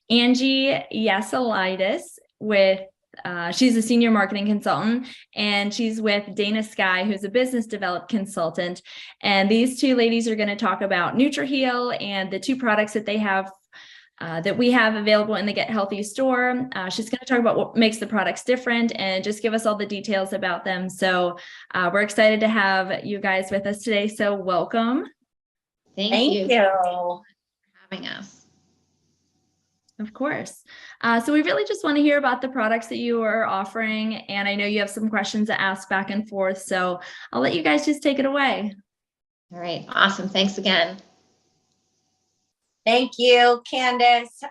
Angie Yasilidis with she's a senior marketing consultant, and she's with Dana Sky, who's a business development consultant. And these two ladies are going to talk about NutraHeal and the two products that they have that we have available in the Get Healthy store. She's going to talk about what makes the products different and just give us all the details about them. So we're excited to have you guys with us today. So welcome. Thank you for having us. Of course. So we really just want to hear about the products that you are offering. And I know you have some questions to ask back and forth. So I'll let you guys just take it away. All right. Awesome. Thanks again. Thank you, Candace.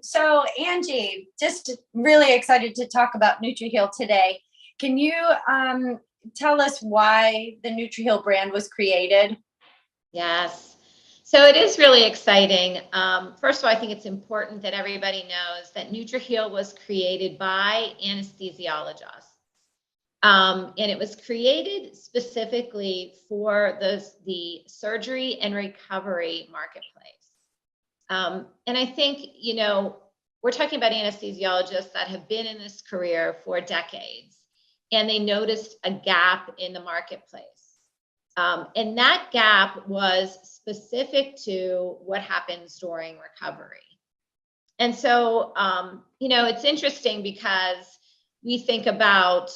So Angie, just really excited to talk about NutraHeal today. Can you tell us why the NutraHeal brand was created? Yes. So it is really exciting. First of all, I think it's important that everybody knows that NutraHeal was created by anesthesiologists. And it was created specifically for the surgery and recovery marketplace. And I think, we're talking about anesthesiologists that have been in this career for decades, and they noticed a gap in the marketplace. And that gap was specific to what happens during recovery. And so, it's interesting because we think about,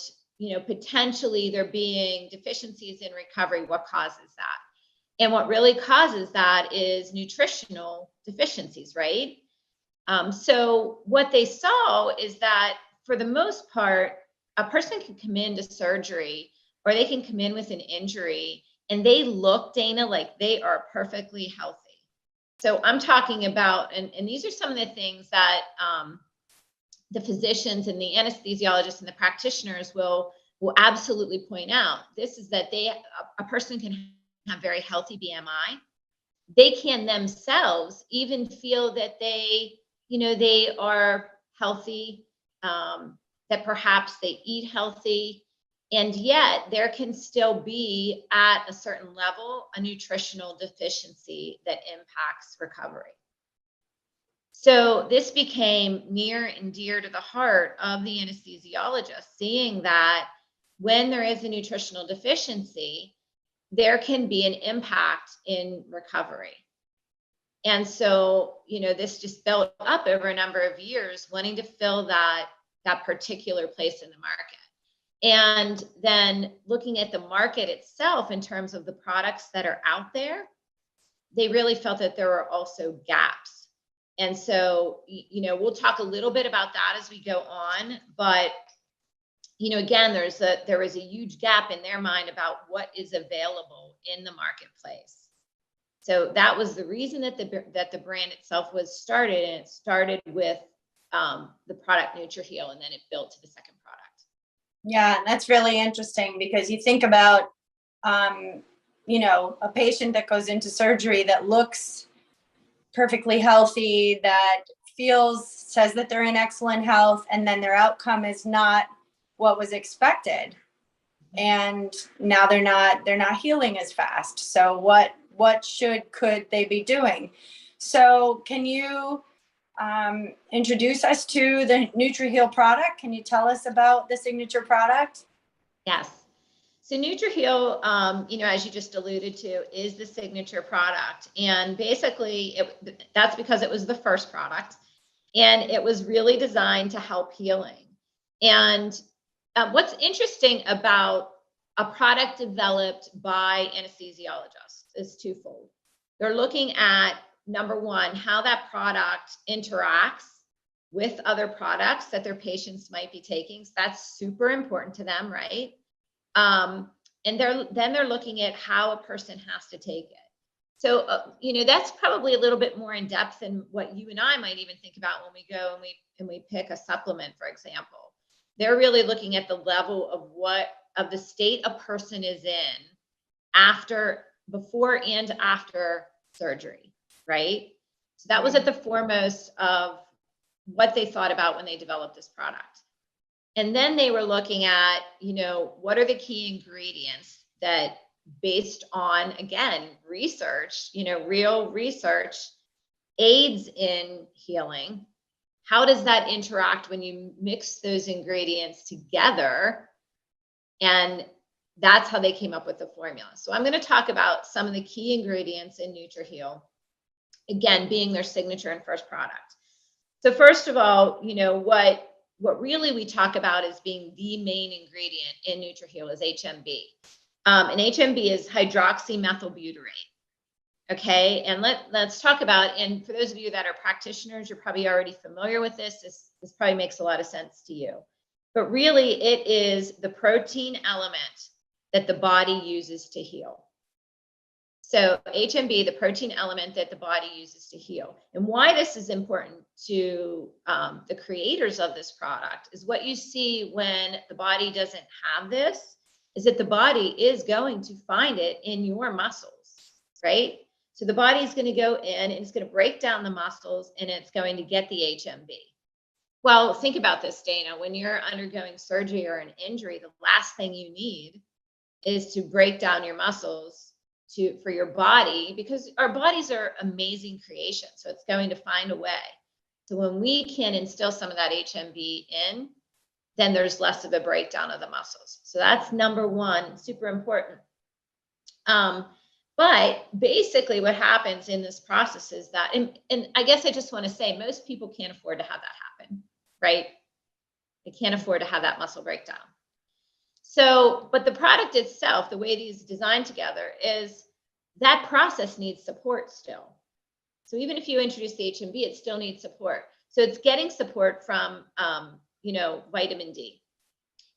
potentially there being deficiencies in recovery. What causes that? And what really causes that is nutritional deficiencies, right? So what they saw is that for the most part, a person can come into surgery or they can come in with an injury and they look, Dana, like they are perfectly healthy. So I'm talking about, and these are some of the things that the physicians and the anesthesiologists and the practitioners will absolutely point out. This is that a person can have very healthy BMI. They can themselves even feel that they are healthy, that perhaps they eat healthy. And yet there can still be at a certain level a nutritional deficiency that impacts recovery. So this became near and dear to the heart of the anesthesiologist, seeing that when there is a nutritional deficiency, there can be an impact in recovery. And so, this just built up over a number of years, wanting to fill that particular place in the market. And then looking at the market itself in terms of the products that are out there, they really felt that there were also gaps. And so, we'll talk a little bit about that as we go on. But, again, there is a huge gap in their mind about what is available in the marketplace. So that was the reason that the brand itself was started. And it started with the product NutraHeal, and then it built to the second product. Yeah, that's really interesting because you think about, a patient that goes into surgery that looks perfectly healthy, that says that they're in excellent health, and then their outcome is not what was expected. And now they're not healing as fast. So what could they be doing? So can you introduce us to the NutraHeal product? Can you tell us about the signature product? Yes. So NutraHeal, as you just alluded to, is the signature product. And basically that's because it was the first product, and it was really designed to help healing. And what's interesting about a product developed by anesthesiologists is twofold. They're looking at, number one, how that product interacts with other products that their patients might be taking. So that's super important to them, right? And they're looking at how a person has to take it. So, that's probably a little bit more in depth than what you and I might even think about when we go and we pick a supplement, for example. They're really looking at the level of the state a person is in before and after surgery, right? So that was at the foremost of what they thought about when they developed this product. And then they were looking at, what are the key ingredients that, based on, again, research, real research, aids in healing. How does that interact when you mix those ingredients together? And that's how they came up with the formula. So I'm going to talk about some of the key ingredients in NutraHeal, again, being their signature and first product. So first of all, what really we talk about as being the main ingredient in NutraHeal is HMB. And HMB is hydroxymethylbutyrate. Okay, and let's talk about, and for those of you that are practitioners, you're probably already familiar with this. This probably makes a lot of sense to you. But really, it is the protein element that the body uses to heal. So HMB, the protein element that the body uses to heal. And why this is important to the creators of this product is what you see when the body doesn't have this, is that the body is going to find it in your muscles, right? So the body is going to go in and it's going to break down the muscles and it's going to get the HMB. Well, think about this, Dana. When you're undergoing surgery or an injury, the last thing you need is to break down your muscles for your body, because our bodies are amazing creations. So it's going to find a way. So when we can instill some of that HMB in, then there's less of a breakdown of the muscles. So that's number one, super important. But basically what happens in this process is that, and I guess I just want to say, most people can't afford to have that happen, right? They can't afford to have that muscle breakdown. So, but the product itself, the way these designed together, is that process needs support still. So even if you introduce the HMB, it still needs support. So it's getting support from, vitamin D.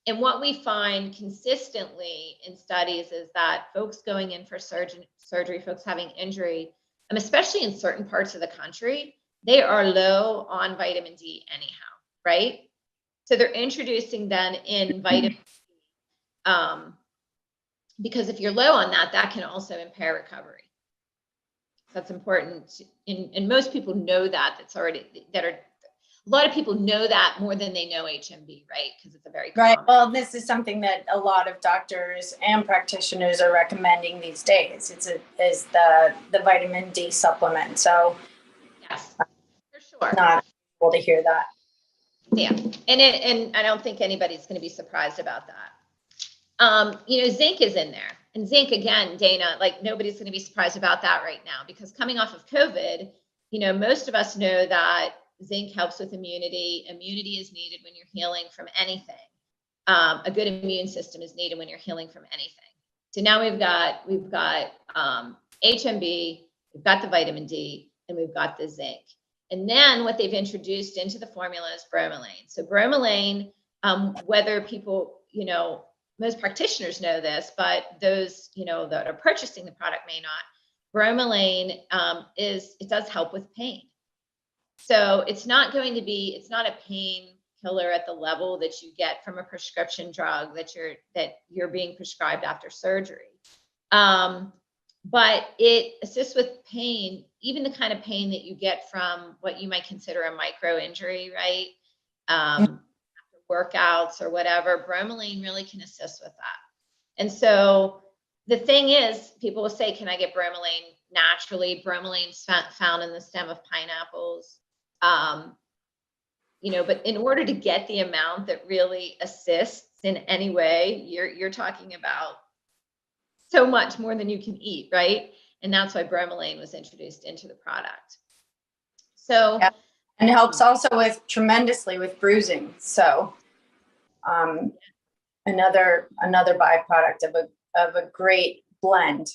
And what we find consistently in studies is that folks going in for surgery, folks having injury, especially in certain parts of the country, they are low on vitamin D anyhow, right? So they're introducing then in vitamin D, because if you're low on that, that can also impair recovery. That's important. And most people know that. A lot of people know that more than they know HMB, right? Because it's a very common. Right. Well, this is something that a lot of doctors and practitioners are recommending these days. Is the vitamin D supplement. So yes, for sure. Not able to hear that. Yeah, and I don't think anybody's going to be surprised about that. Zinc is in there, and zinc, again, Dana, like nobody's going to be surprised about that right now, because coming off of COVID, most of us know that zinc helps with immunity. Immunity is needed when you're healing from anything. A good immune system is needed when you're healing from anything. So now we've got HMB, we've got the vitamin D, and we've got the zinc. And then what they've introduced into the formula is bromelain. So bromelain, whether people, most practitioners know this, but those, that are purchasing the product may not. Bromelain it does help with pain. So it's not a pain killer at the level that you get from a prescription drug that you're being prescribed after surgery. But it assists with pain, even the kind of pain that you get from what you might consider a micro injury, right? After workouts or whatever, bromelain really can assist with that. And so the thing is, people will say, can I get bromelain naturally? Bromelain's found in the stem of pineapples. But in order to get the amount that really assists in any way, you're talking about so much more than you can eat, right? And that's why bromelain was introduced into the product. So, yeah. And it helps also tremendously with bruising. So, another byproduct of a great blend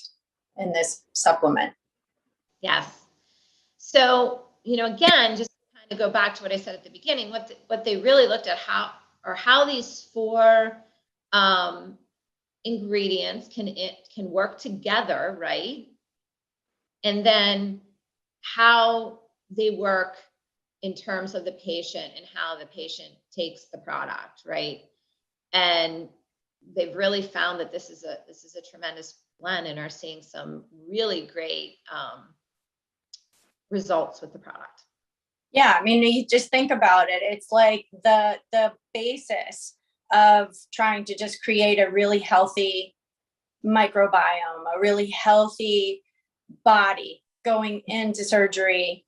in this supplement. Yes. So, again, just to kind of go back to what I said at the beginning, what they really looked at how these four ingredients can work together, right? And then how they work in terms of the patient and how the patient takes the product, right? And they've really found that this is a tremendous blend and are seeing some really great results with the product. Yeah, I mean, you just think about it. It's like the basis of trying to just create a really healthy microbiome, a really healthy body going into surgery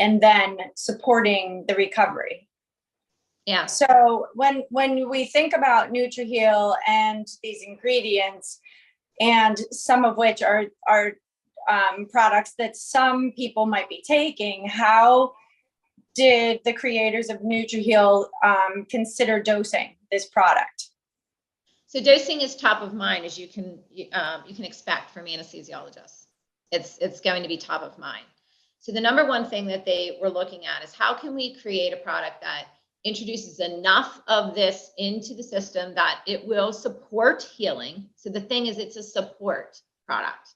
and then supporting the recovery. Yeah. So when we think about NutraHeal and these ingredients, and some of which are products that some people might be taking, how did the creators of NutraHeal consider dosing this product? So dosing is top of mind, as you can expect from anesthesiologists. It's going to be top of mind. So the number one thing that they were looking at is how can we create a product that introduces enough of this into the system that it will support healing. So the thing is, it's a support product.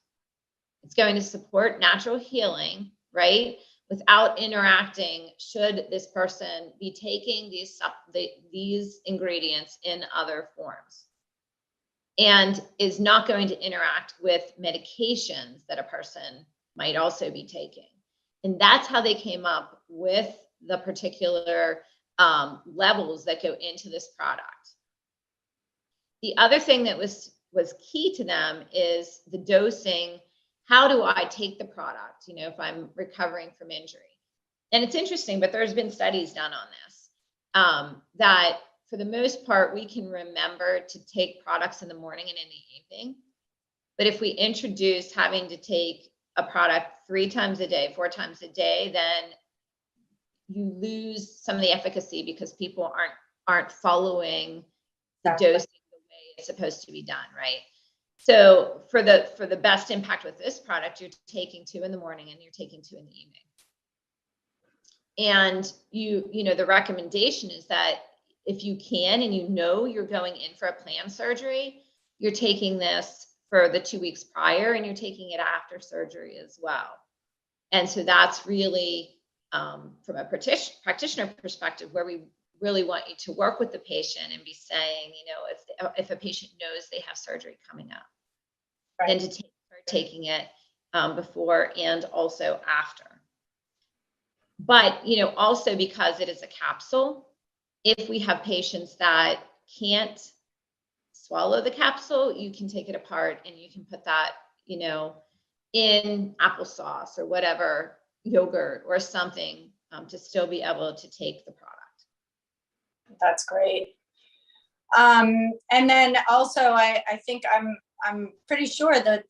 It's going to support natural healing, right? Without interacting, should this person be taking these ingredients in other forms, and is not going to interact with medications that a person might also be taking. And that's how they came up with the particular levels that go into this product. The other thing that was key to them is the dosing. How do I take the product, if I'm recovering from injury? And it's interesting, but there's been studies done on this, that for the most part, we can remember to take products in the morning and in the evening. But if we introduce having to take a product 3 times a day, 4 times a day, then you lose some of the efficacy because people aren't following the dosing the way it's supposed to be done, right? So for the best impact with this product, you're taking 2 in the morning and you're taking 2 in the evening. And the recommendation is that if you can, and you're going in for a planned surgery, you're taking this for the 2 weeks prior, and you're taking it after surgery as well. And so that's really, from a practitioner perspective, where we really want you to work with the patient and be saying, if a patient knows they have surgery coming up, right, then to start taking it before and also after. But, also because it is a capsule, if we have patients that can't swallow the capsule, you can take it apart and you can put that, in applesauce or whatever, yogurt or something, to still be able to take the product. That's great. And then also, I think I'm pretty sure that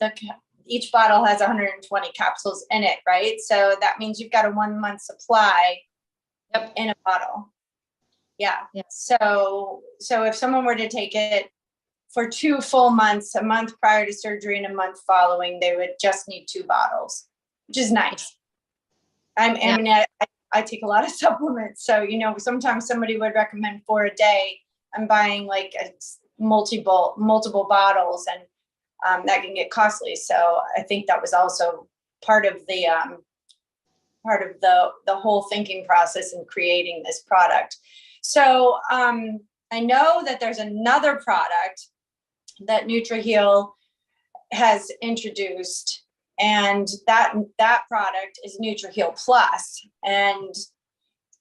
each bottle has 120 capsules in it, right? So that means you've got a 1 month supply. Yep. In a bottle. Yeah. So if someone were to take it for 2 full months, a month prior to surgery and a month following, they would just need 2 bottles, which is nice. I mean, I take a lot of supplements, so sometimes somebody would recommend 4 a day. I'm buying like multiple bottles, and that can get costly. So I think that was also part of the whole thinking process in creating this product. So I know that there's another product that NutraHeal has introduced, and that product is NutraHeal Plus, and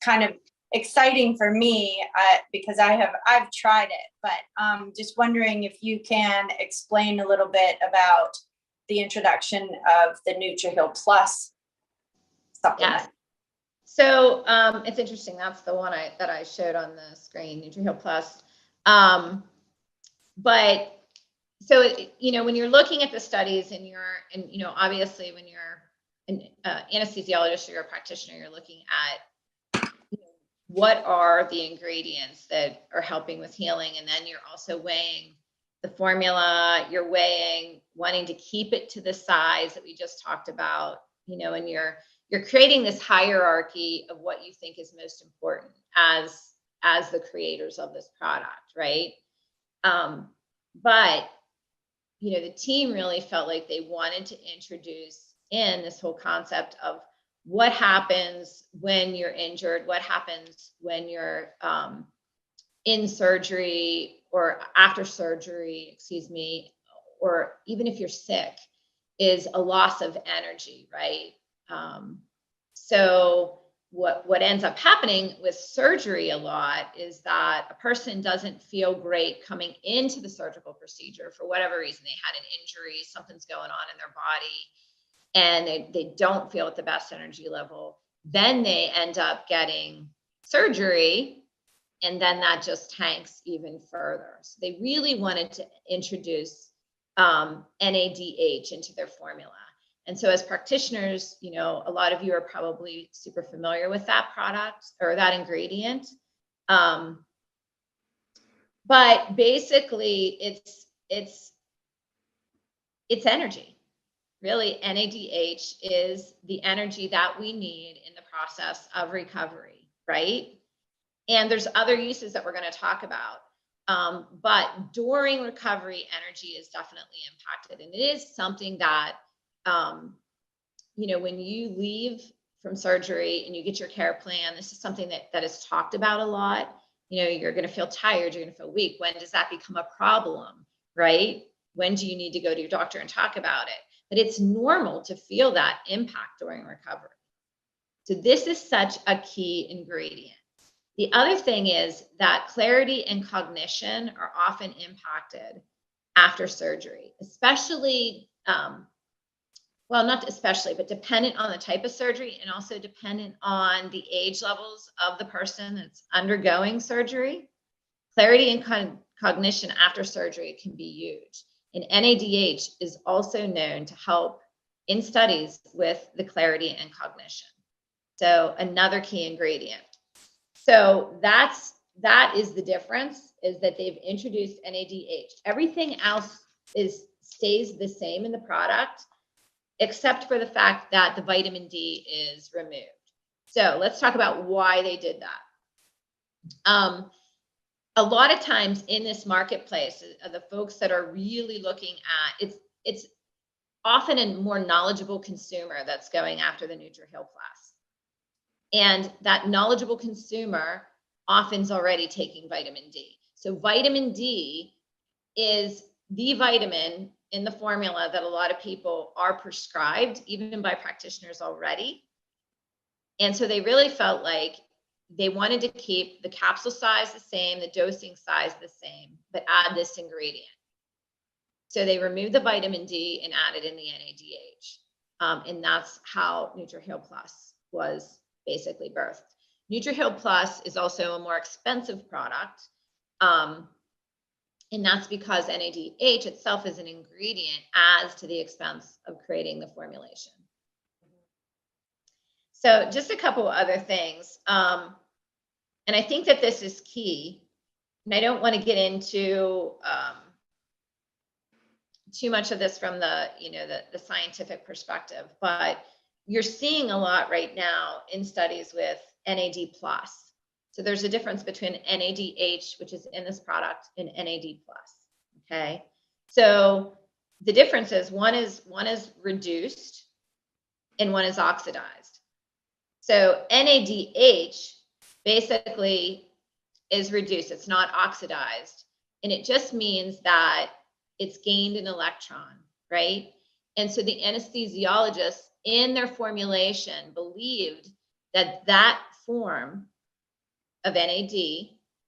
kind of exciting for me because I've tried it, but just wondering if you can explain a little bit about the introduction of the NutraHeal Plus supplement. Yes. So it's interesting. That's the one that I showed on the screen, NutraHeal Plus. But so when you're looking at the studies and obviously when you're an anesthesiologist or you're a practitioner, you're looking at what are the ingredients that are helping with healing, and then you're also weighing the formula. You're weighing wanting to keep it to the size that we just talked about, and you're creating this hierarchy of what you think is most important as the creators of this product, right? But the team really felt like they wanted to introduce in this whole concept of what happens when you're injured, what happens when you're in surgery or after surgery, or even if you're sick, is a loss of energy, right? So what ends up happening with surgery a lot is that a person doesn't feel great coming into the surgical procedure for whatever reason. They had an injury, something's going on in their body, and they don't feel at the best energy level. then they end up getting surgery, and then that just tanks even further. So they really wanted to introduce NADH into their formula. And so as practitioners, you know, a lot of you are probably super familiar with that product or that ingredient. But basically it's energy. Really, NADH is the energy that we need in the process of recovery, right? And there's other uses that we're going to talk about. But during recovery, energy is definitely impacted. And it is something that, you know, when you leave from surgery and you get your care plan, this is something that is talked about a lot. You know, you're going to feel tired, you're going to feel weak. When does that become a problem, right? When do you need to go to your doctor and talk about it? But it's normal to feel that impact during recovery. So this is such a key ingredient. The other thing is that clarity and cognition are often impacted after surgery, especially, well, not especially, but dependent on the type of surgery and also dependent on the age levels of the person that's undergoing surgery. Clarity and cognition after surgery can be huge. And NADH is also known to help in studies with the clarity and cognition. So another key ingredient. So that is the difference, is that they've introduced NADH. Everything else stays the same in the product, except for the fact that the vitamin D is removed. So let's talk about why they did that. A lot of times in this marketplace, the folks that are really looking at it's often a more knowledgeable consumer that's going after the NutraHeal Plus. And that knowledgeable consumer often is already taking vitamin D. So vitamin D is the vitamin in the formula that a lot of people are prescribed, even by practitioners already. And so they really felt like they wanted to keep the capsule size the same, the dosing size the same, but add this ingredient. So they removed the vitamin D and added in the NADH. And that's how NutraHeal Plus was basically birthed. NutraHeal Plus is also a more expensive product. And that's because NADH itself as an ingredient adds to the expense of creating the formulation. So just a couple other things. And I think that this is key. And I don't want to get into too much of this from the, you know, the scientific perspective, but you're seeing a lot right now in studies with NAD+. So there's a difference between NADH, which is in this product, and NAD+. Okay. So the difference is one is reduced and one is oxidized. So NADH basically is reduced. It's not oxidized. And it just means that it's gained an electron, right? And so the anesthesiologists in their formulation believed that that form of NAD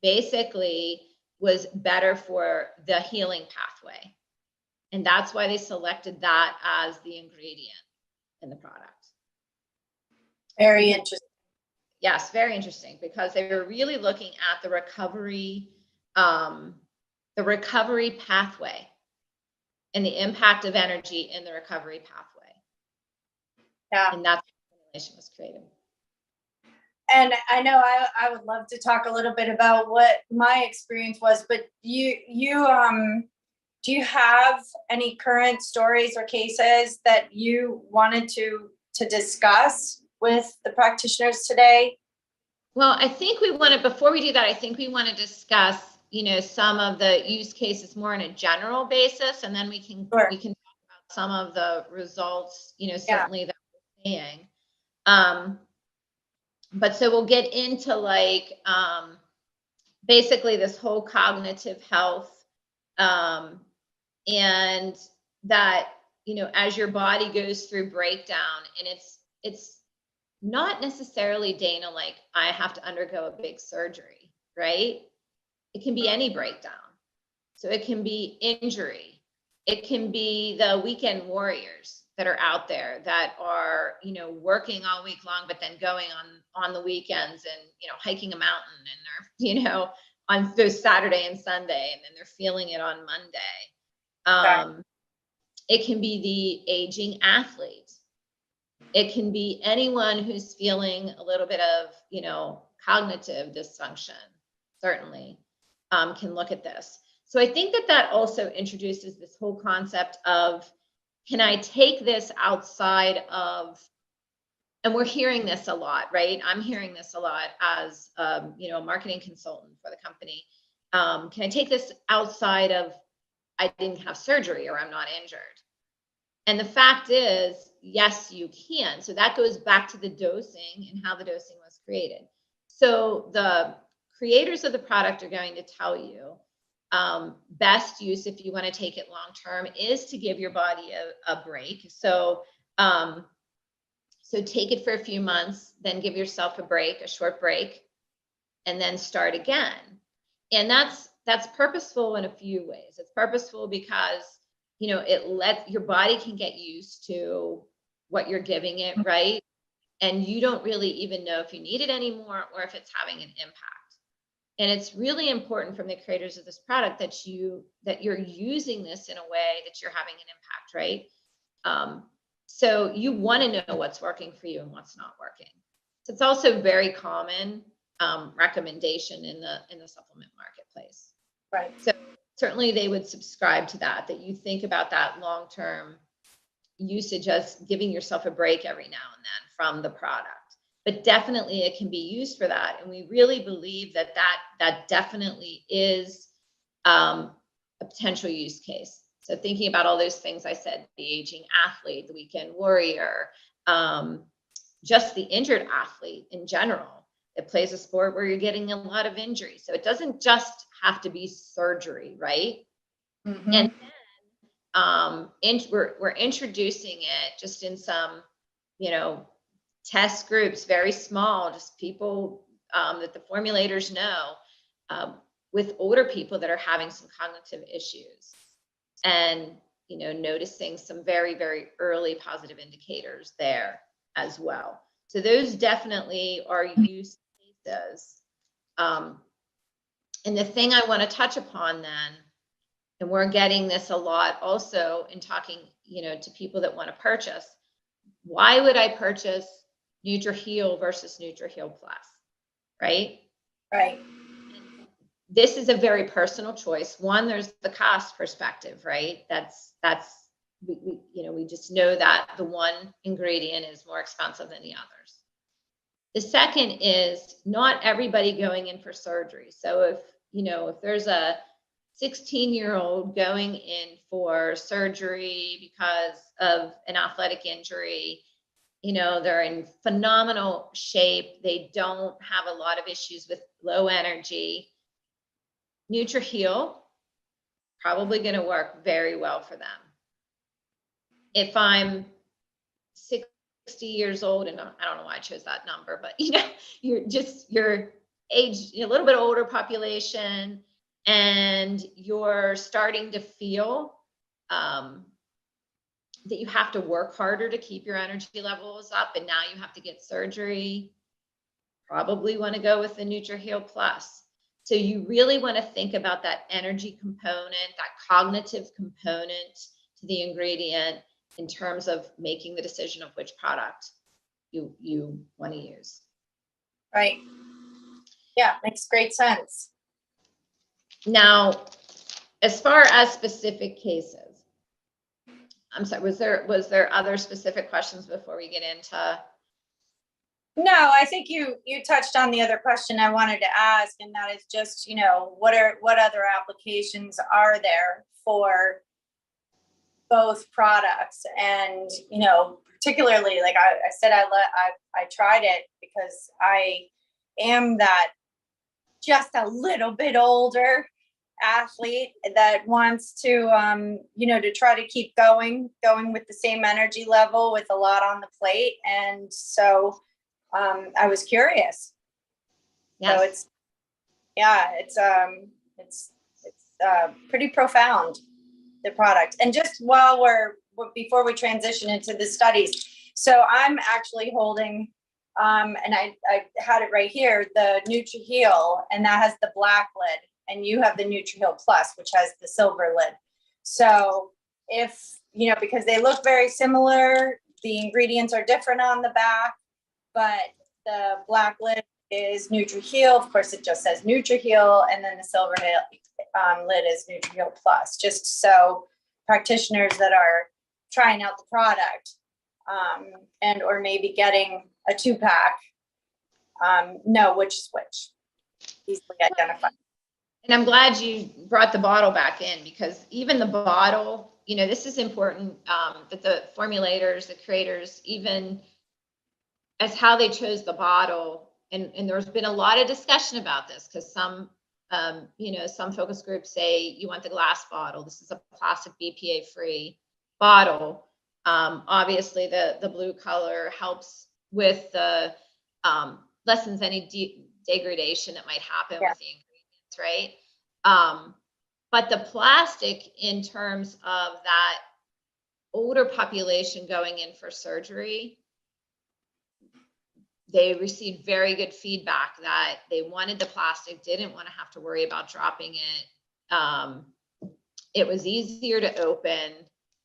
basically was better for the healing pathway. And that's why they selected that as the ingredient in the product. Very interesting. Yes, very interesting, because they were really looking at the recovery pathway and the impact of energy in the recovery pathway. Yeah. And that's how the formulation was created. And I know I would love to talk a little bit about what my experience was, but do you have any current stories or cases that you wanted to discuss with the practitioners today? Well, I think we want to, before we do that, I think we want to discuss, you know, some of the use cases more on a general basis, and then we can talk about some of the results, you know, certainly that we're seeing. But so we'll get into like basically this whole cognitive health, and that, you know, as your body goes through breakdown, and it's not necessarily, Dana, like I have to undergo a big surgery, right? It can be any breakdown. So it can be injury. It can be the weekend warriors that are out there that are, you know, working all week long, but then going on the weekends and, you know, hiking a mountain, and they're, you know, on those Saturday and Sunday, and then they're feeling it on Monday. It can be the aging athlete. It can be anyone who's feeling a little bit of, you know, cognitive dysfunction, certainly, can look at this. So I think that also introduces this whole concept of, can I take this outside of, and we're hearing this a lot, right? I'm hearing this a lot as, you know, a marketing consultant for the company. Can I take this outside of, I didn't have surgery or I'm not injured? And the fact is, yes, you can. So that goes back to the dosing and how the dosing was created. So the creators of the product are going to tell you, best use if you want to take it long term is to give your body a break. So take it for a few months, then give yourself a break, a short break, and then start again. And that's purposeful in a few ways. It's purposeful because, you know, your body can get used to what you're giving it, right? And you don't really even know if you need it anymore or if it's having an impact. And it's really important from the creators of this product that you're using this in a way that you're having an impact, right? So you want to know what's working for you and what's not working. So it's also very common recommendation in the supplement marketplace. Right. So certainly they would subscribe to that you think about that long-term usage as giving yourself a break every now and then from the product. But definitely it can be used for that. And we really believe that definitely is a potential use case. So thinking about all those things I said, the aging athlete, the weekend warrior, just the injured athlete in general that plays a sport where you're getting a lot of injury. So it doesn't just have to be surgery, right? Mm-hmm. And then we're introducing it just in some, you know, test groups, very small, just people that the formulators know, with older people that are having some cognitive issues, and, you know, noticing some very, very early positive indicators there as well. So those definitely are use cases. And the thing I want to touch upon then, and we're getting this a lot also in talking, you know, to people that want to purchase, why would I purchase NutraHeal versus NutraHeal Plus, right? Right. This is a very personal choice. One, there's the cost perspective, right? We just know that the one ingredient is more expensive than the others. The second is not everybody going in for surgery. So if there's a 16-year-old going in for surgery because of an athletic injury, you know, they're in phenomenal shape. They don't have a lot of issues with low energy. NutraHeal probably going to work very well for them. If I'm 60 years old, and I don't know why I chose that number, but you know, you're age, a little bit older population, and you're starting to feel that you have to work harder to keep your energy levels up, and now you have to get surgery, probably want to go with the NutraHeal Plus. So you really want to think about that energy component, that cognitive component to the ingredient in terms of making the decision of which product you want to use. Right. Yeah, makes great sense. Now, as far as specific cases, I'm sorry, was there other specific questions before we get into? No, I think you touched on the other question I wanted to ask, and that is just, you know, what other applications are there for both products? And, you know, particularly, like I said, I tried it because I am that just a little bit older athlete that wants to, you know, to try to keep going with the same energy level with a lot on the plate. And so I was curious. Yes. So it's pretty profound, the product. And just while we're before we transition into the studies. So I'm actually holding, and I had it right here, the NutraHeal, and that has the black lid, and you have the NutraHeal Plus, which has the silver lid. So if, you know, because they look very similar, the ingredients are different on the back, but the black lid is NutraHeal. Of course, it just says NutraHeal, and then the silver lid is NutraHeal Plus, just so practitioners that are trying out the product and or maybe getting a 2-pack know which is which, easily identified. And I'm glad you brought the bottle back in, because even the bottle, you know, this is important, that the formulators, the creators, even as how they chose the bottle, and there's been a lot of discussion about this, because some, you know, some focus groups say you want the glass bottle. This is a plastic BPA-free bottle. Obviously, the blue color helps with the lessens any degradation that might happen with the ingredients, right? But the plastic, in terms of that older population going in for surgery, they received very good feedback that they wanted the plastic, didn't want to have to worry about dropping it. It was easier to open.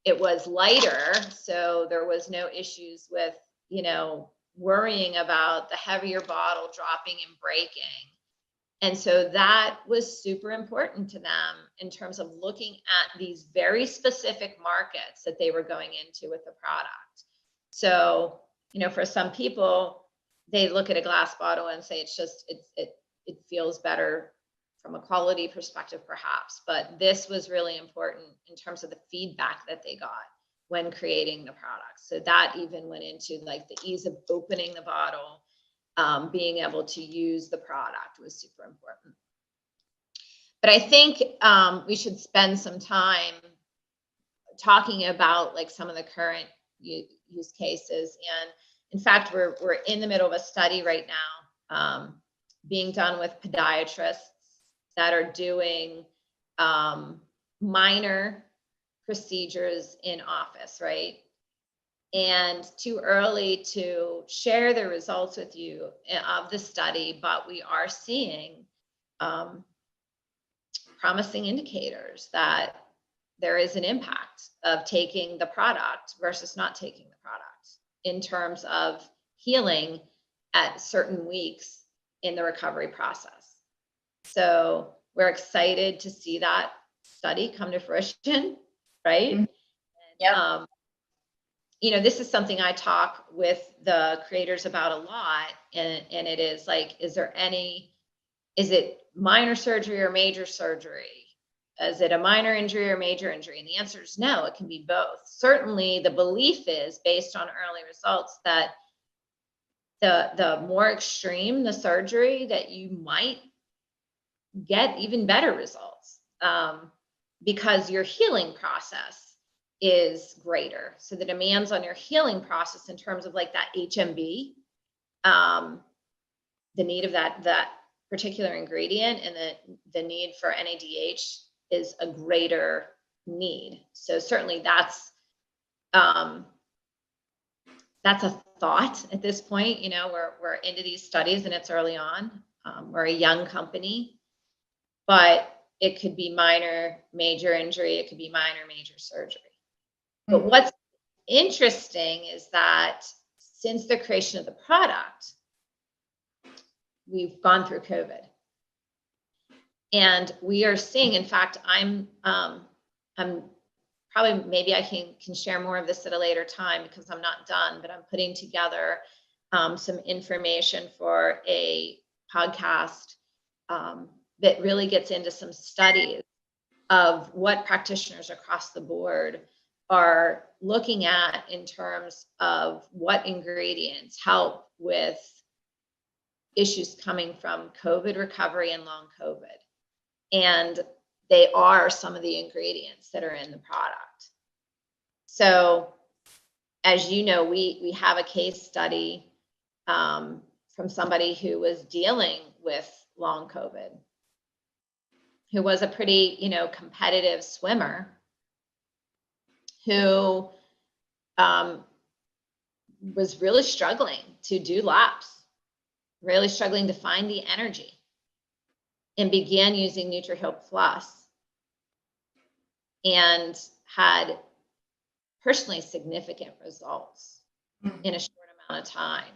It was lighter, so there was no issues with, you know, worrying about the heavier bottle dropping and breaking. And so that was super important to them in terms of looking at these very specific markets that they were going into with the product. So, you know, for some people, they look at a glass bottle and say it's just, it feels better from a quality perspective, perhaps. But this was really important in terms of the feedback that they got when creating the product. So that even went into like the ease of opening the bottle, being able to use the product was super important. But I think we should spend some time talking about like some of the current use cases. And in fact, we're in the middle of a study right now being done with podiatrists that are doing minor procedures in office, right? And too early to share the results with you of the study, but we are seeing promising indicators that there is an impact of taking the product versus not taking the product in terms of healing at certain weeks in the recovery process. So we're excited to see that study come to fruition, right? Mm-hmm. Yeah. You know, this is something I talk with the creators about a lot, and it is like, is it minor surgery or major surgery? Is it a minor injury or major injury? And the answer is no, it can be both. Certainly the belief is, based on early results, that the more extreme the surgery, that you might get even better results because your healing process is greater. So the demands on your healing process in terms of like that HMB, the need of that particular ingredient, and the need for NADH is a greater need. So certainly that's a thought at this point. You know, we're into these studies and it's early on. We're a young company, but it could be minor, major injury. It could be minor, major surgery. Mm-hmm. But what's interesting is that since the creation of the product, we've gone through COVID. And we are seeing, in fact, I'm probably, maybe I can share more of this at a later time because I'm not done, but I'm putting together some information for a podcast that really gets into some studies of what practitioners across the board are looking at in terms of what ingredients help with issues coming from COVID recovery and long COVID. And they are some of the ingredients that are in the product. So as you know, we have a case study from somebody who was dealing with long COVID, who was a pretty, competitive swimmer, who was really struggling to do laps, really struggling to find the energy, and began using NutraHeal Plus and had personally significant results in a short amount of time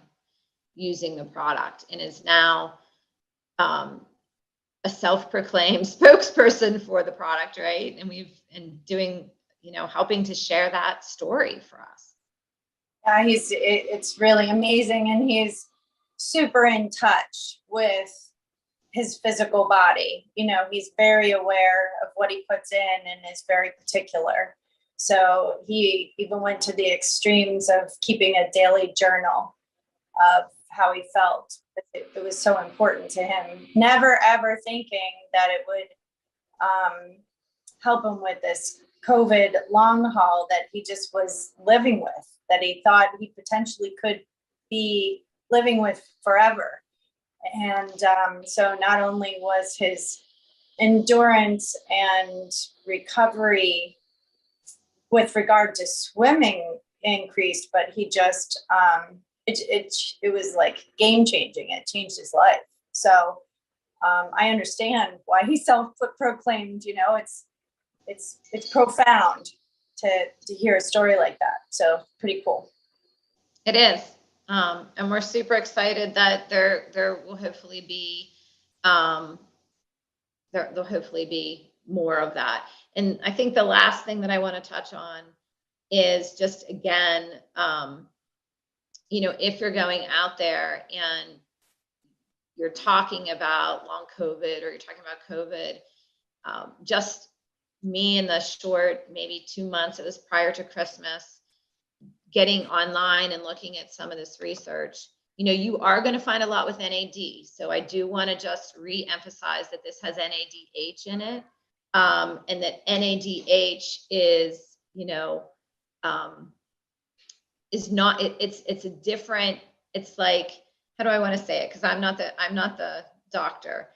using the product, and is now a self-proclaimed spokesperson for the product, right? And doing, helping to share that story for us. Yeah, it's really amazing, and he's super in touch with his physical body. He's very aware of what he puts in and is very particular. So he even went to the extremes of keeping a daily journal of how he felt. It was so important to him. Never ever thinking that it would help him with this COVID long haul that he just was living with, that he thought he potentially could be living with forever. And so not only was his endurance and recovery with regard to swimming increased, but he just, it was like game changing. It changed his life. So I understand why he self-proclaimed, it's profound to hear a story like that. So pretty cool. It is. And we're super excited that there will hopefully be, there'll hopefully be more of that. And I think the last thing that I want to touch on is just, again, if you're going out there and you're talking about long COVID, or you're talking about COVID, just me in the short, maybe 2 months, it was prior to Christmas, getting online and looking at some of this research, you are going to find a lot with NAD. So I do want to just re-emphasize that this has NADH in it, and that NADH is, is not, it's a different, it's like, how do I want to say it? Because I'm not the doctor,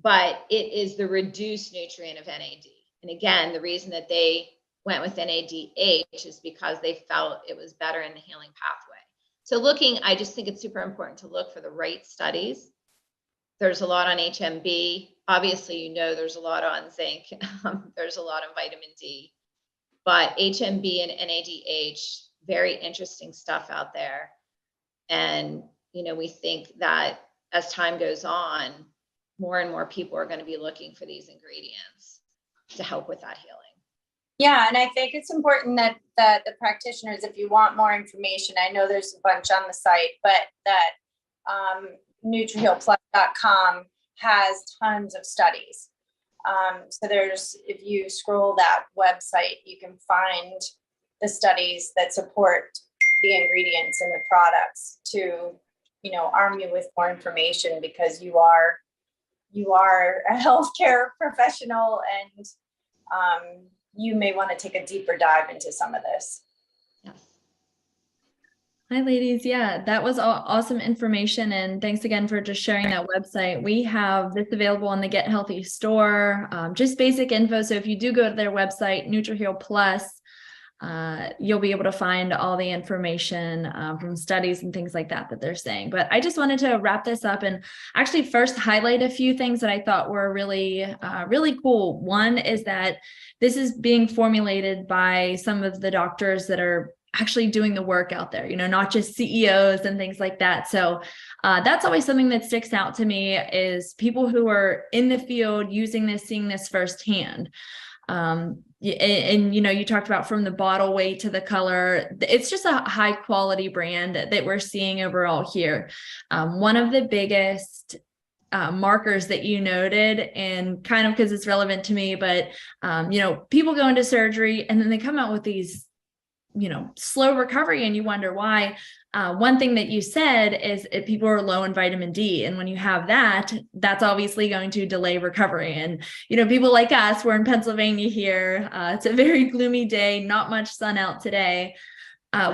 but it is the reduced nutrient of NAD. And again, the reason that they went with NADH is because they felt it was better in the healing pathway. So I just think it's super important to look for the right studies. There's a lot on HMB. Obviously, there's a lot on zinc. There's a lot on vitamin D. But HMB and NADH, very interesting stuff out there. And, we think that as time goes on, more and more people are going to be looking for these ingredients to help with that healing. Yeah, and I think it's important that the practitioners, if you want more information, I know there's a bunch on the site, but that NutraHealPlus.com has tons of studies. So if you scroll that website, you can find the studies that support the ingredients and the products to, arm you with more information, because you are a healthcare professional, and you may want to take a deeper dive into some of this. Yes. Hi, ladies. Yeah, that was awesome information. And thanks again for just sharing that website. We have this available on the Get Healthy store, just basic info. So if you do go to their website, NutraHeal Plus, you'll be able to find all the information from studies and things like that they're saying. But I just wanted to wrap this up and actually first highlight a few things that I thought were really, really cool. One is that this is being formulated by some of the doctors that are actually doing the work out there, not just CEOs and things like that. So that's always something that sticks out to me, is people who are in the field using this, seeing this firsthand. And you talked about from the bottle weight to the color, it's just a high quality brand that we're seeing overall here. One of the biggest markers that you noted, and kind of because it's relevant to me, but people go into surgery and then they come out with these slow recovery, and you wonder why. One thing that you said is people are low in vitamin D. And when you have that, that's obviously going to delay recovery. And, people like us, we're in Pennsylvania here. It's a very gloomy day, not much sun out today.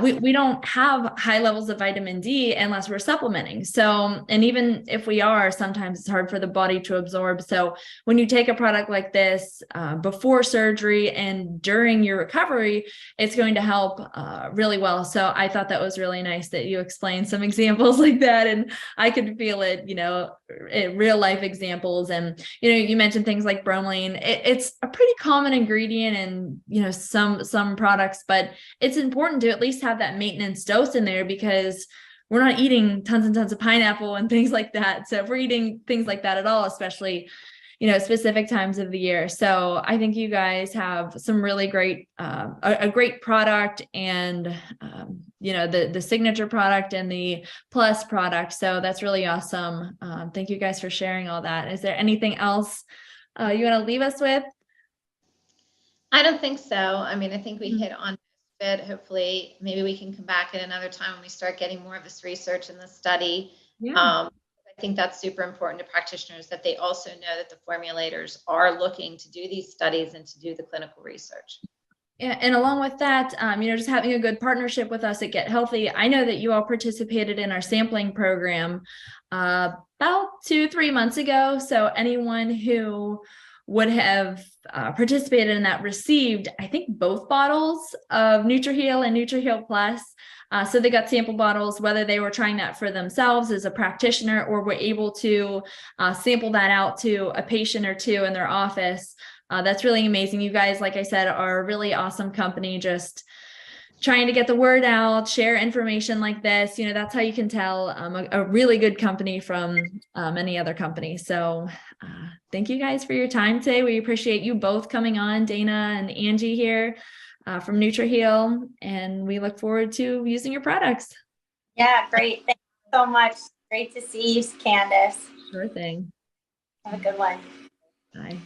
we don't have high levels of vitamin D unless we're supplementing. So, and even if we are, sometimes it's hard for the body to absorb. So when you take a product like this before surgery and during your recovery, it's going to help really well. So I thought that was really nice that you explained some examples like that. And I could feel it, in real life examples. And, you mentioned things like bromelain. It's a pretty common ingredient in, some products, but it's important to at least have that maintenance dose in there because we're not eating tons and tons of pineapple and things like that. So if we're eating things like that at all, especially, specific times of the year. So I think you guys have some really great, a great product and, the signature product and the plus product. So that's really awesome. Thank you guys for sharing all that. Is there anything else you want to leave us with? I don't think so. I mean, I think we hit on it. Hopefully, maybe we can come back at another time when we start getting more of this research and the study. Yeah. I think that's super important to practitioners that they also know that the formulators are looking to do these studies and to do the clinical research. Yeah, and along with that, just having a good partnership with us at Get Healthy. I know that you all participated in our sampling program about 2-3 months ago. So anyone who would have participated in that received, I think, both bottles of NutraHeal and NutraHeal Plus. So they got sample bottles, whether they were trying that for themselves as a practitioner or were able to sample that out to a patient or two in their office. That's really amazing. You guys, like I said, are a really awesome company, just trying to get the word out, share information like this. That's how you can tell a really good company from any other company. So thank you guys for your time today. We appreciate you both coming on, Dana and Angie here from NutraHeal, and we look forward to using your products. Yeah, great. Thank you so much. Great to see you, Candace. Sure thing. Have a good one. Bye.